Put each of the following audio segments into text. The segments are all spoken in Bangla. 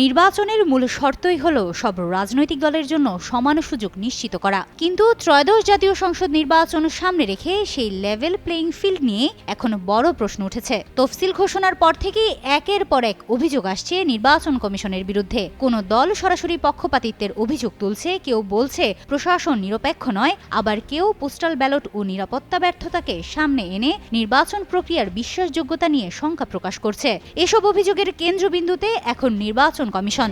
নির্বাচনের মূল শর্তই হল সব রাজনৈতিক দলের জন্য সমান সুযোগ নিশ্চিত করা। কিন্তু ত্রয়োদশ জাতীয় সংসদ নির্বাচন সামনে রেখে সেই লেভেল প্লেইং ফিল্ড নিয়ে এখন বড় প্রশ্ন উঠেছে। তফসিল ঘোষণার পর থেকেই একের পর এক অভিযোগ আসছে নির্বাচন কমিশনের বিরুদ্ধে। কোনো দল সরাসরি পক্ষপাতিত্বের অভিযোগ তুলছে, কেউ বলছে প্রশাসন নিরপেক্ষ নয়, আবার কেউ পোস্টাল ব্যালট ও নিরাপত্তা ব্যর্থতাকে সামনে এনে নির্বাচন প্রক্রিয়ার বিশ্বাসযোগ্যতা নিয়ে শঙ্কা প্রকাশ করছে। এসব অভিযোগের কেন্দ্রবিন্দুতে এখন নির্বাচন কমিশন।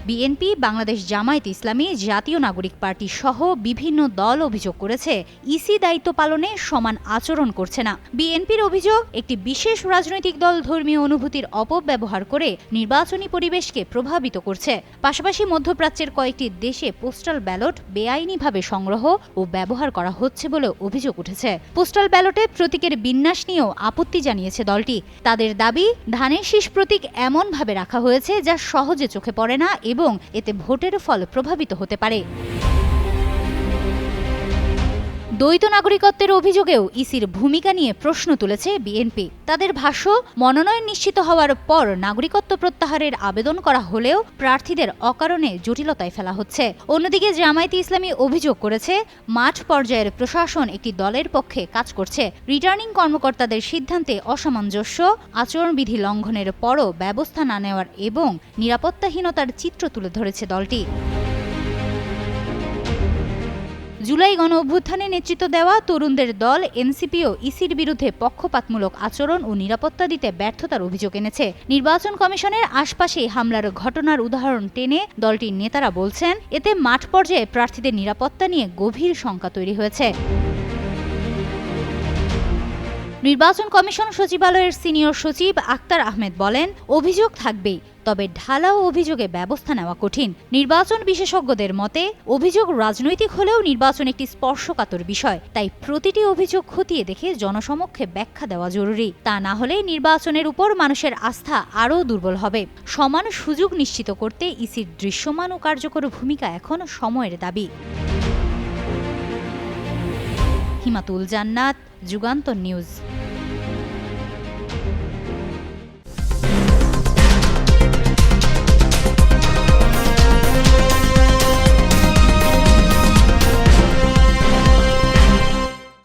বিএনপি, বাংলাদেশ জামায়াতে ইসলামী, জাতীয় নাগরিক পার্টি সহ বিভিন্ন দল অভিযোগ করেছে ইসি দায়িত্ব পালনে সমান আচরণ করছে না। বিএনপির অভিযোগ, একটি বিশেষ রাজনৈতিক দল ধর্মীয় অনুভূতির অপব্যবহার করে নির্বাচনী পরিবেশকে প্রভাবিত করছে। পাশাপাশি মধ্যপ্রাচ্যের কয়েকটি দেশে পোস্টাল ব্যালট বেআইনিভাবে সংগ্রহ ও ব্যবহার করা হচ্ছে বলে অভিযোগ উঠেছে। পোস্টাল ব্যালটে প্রতীকের বিন্যাস নিয়েও আপত্তি জানিয়েছে দলটি। তাদের দাবি, ধানের শীষ প্রতীক এমনভাবে রাখা হয়েছে যা সহজে চোখে পড়ে না এবং এতে ভোটের ফল প্রভাবিত হতে পারে। দ্বৈত নাগরিকত্বের অভিযোগেও ইসির ভূমিকা নিয়ে প্রশ্ন তুলেছে বিএনপি। তাদের ভাষ্য, মনোনয়ন নিশ্চিত হওয়ার পর নাগরিকত্ব প্রত্যাহারের আবেদন করা হলেও প্রার্থীদের অকারণে জটিলতায় ফেলা হচ্ছে। অন্যদিকে জামায়াতে ইসলামী অভিযোগ করেছে, মাঠ পর্যায়ের প্রশাসন একটি দলের পক্ষে কাজ করছে। রিটার্নিং কর্মকর্তাদের সিদ্ধান্তে অসামঞ্জস্য, আচরণবিধি লঙ্ঘনের পরও ব্যবস্থা না নেওয়ার এবং নিরাপত্তাহীনতার চিত্র তুলে ধরেছে দলটি। জুলাই গণ অভ্যুত্থানে নেতৃত্ব দেওয়া তরুণদের দল এনসিপিও ইসির বিরুদ্ধে পক্ষপাতমূলক আচরণ ও নিরাপত্তা দিতে ব্যর্থতার অভিযোগ এনেছে। নির্বাচন কমিশনের আশপাশে হামলার ঘটনার উদাহরণ টেনে দলটির নেতারা বলছেন, এতে মাঠ পর্যায়ে প্রার্থীদের নিরাপত্তা নিয়ে গভীর শঙ্কা তৈরি হয়েছে। নির্বাচন কমিশন সচিবালয়ের সিনিয়র সচিব আক্তার আহমেদ বলেন, অভিযোগ থাকবেই, তবে ঢালাও অভিযোগে ব্যবস্থা নেওয়া কঠিন। নির্বাচন বিশেষজ্ঞদের মতে, অভিযোগ রাজনৈতিক হলেও নির্বাচন একটি স্পর্শকাতর বিষয়, তাই প্রতিটি অভিযোগ খতিয়ে দেখে জনসমক্ষে ব্যাখ্যা দেওয়া জরুরি। তা না হলে নির্বাচনের উপর মানুষের আস্থা আরও দুর্বল হবে। সমান সুযোগ নিশ্চিত করতে ইসির দৃশ্যমান ও কার্যকর ভূমিকা এখন সময়ের দাবি। হিমাতুল জান্নাত, যুগান্তর নিউজ।